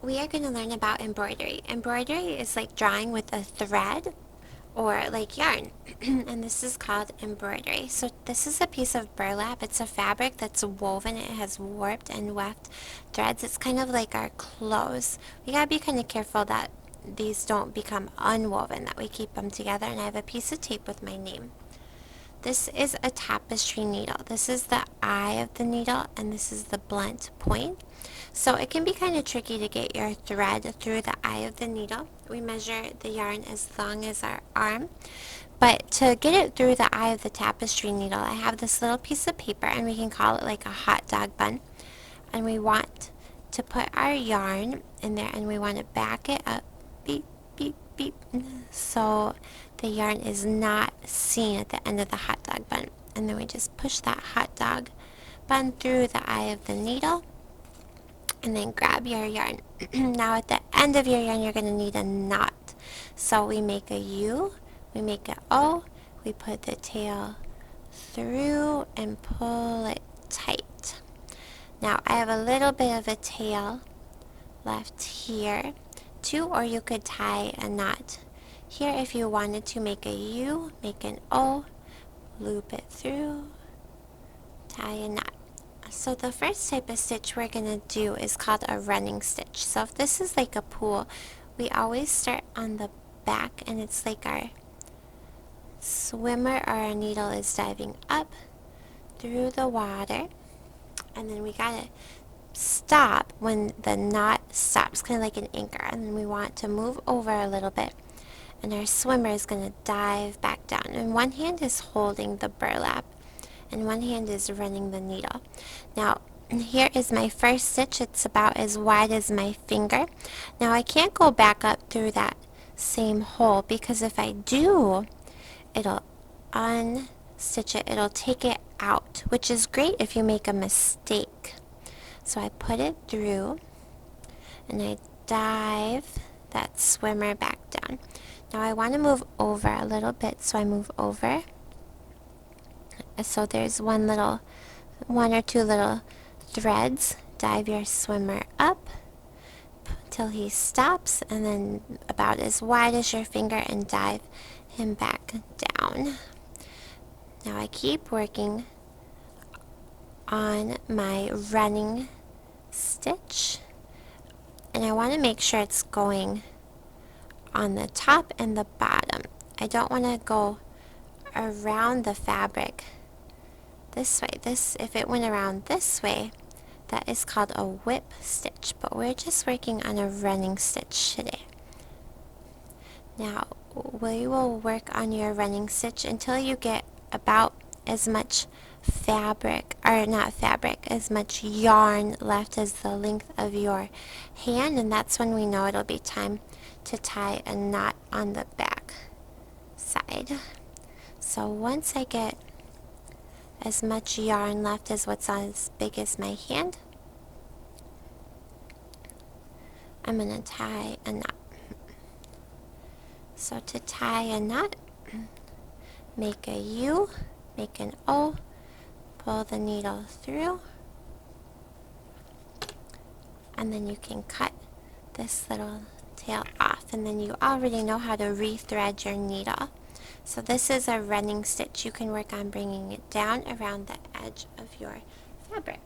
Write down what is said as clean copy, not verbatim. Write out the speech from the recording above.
we are going to learn about embroidery. Embroidery is like drawing with a thread or like yarn, and this is called embroidery. So this is a piece of burlap. It's a fabric that's woven. It has warped and weft threads. It's kind of like our clothes. We gotta be kind of careful that these don't become unwoven, that we keep them together. And I have a piece of tape with my name. This is a tapestry needle. This is the eye of the needle, and this is the blunt point. So it can be kind of tricky to get your thread through the eye of the needle. We measure the yarn as long as our arm. But to get it through the eye of the tapestry needle, I have this little piece of paper, and we can call it like a hot dog bun. And we want to put our yarn in there, and we want to back it up, beep, beep, beep, so the yarn is not seen at the end of the hot dog bun. And then we just push that hot dog bun through the eye of the needle, and then grab your yarn. Now at the end of your yarn, you're going to need a knot. So we make a U, we make an O, we put the tail through and pull it tight. Now I have a little bit of a tail left here too, or you could tie a knot here if you wanted to. Make a U, make an O, loop it through, tie a knot. So the first type of stitch we're going to do is called a running stitch. So if this is like a pool, we always start on the back, and it's like our swimmer or our needle is diving up through the water, and then we gotta stop when the knot stops, kind of like an anchor, and then we want to move over a little bit, and our swimmer is going to dive back down, and one hand is holding the burlap and one hand is running the needle. Now here is my first stitch. It's about as wide as my finger. Now I can't go back up through that same hole, because if I do, it'll unstitch it, it'll take it out, which is great if you make a mistake. So I put it through and I dive that swimmer back down. Now I want to move over a little bit, so I move over. So there's one or two little threads. Dive your swimmer up till he stops, and then about as wide as your finger, and dive him back down. Now I keep working on my running stitch, and I want to make sure it's going on the top and the bottom. I don't want to go around the fabric this way. If it went around this way, that is called a whip stitch, but we're just working on a running stitch today. Now we will work on your running stitch until you get about as much fabric, or not fabric, as much yarn left as the length of your hand, and that's when we know it'll be time to tie a knot on the back side. So once I get as much yarn left as what's as big as my hand, I'm going to tie a knot. So to tie a knot, make a U, make an O, pull the needle through, and then you can cut this little tail off, and then you already know how to rethread your needle. So this is a running stitch. You can work on bringing it down around the edge of your fabric.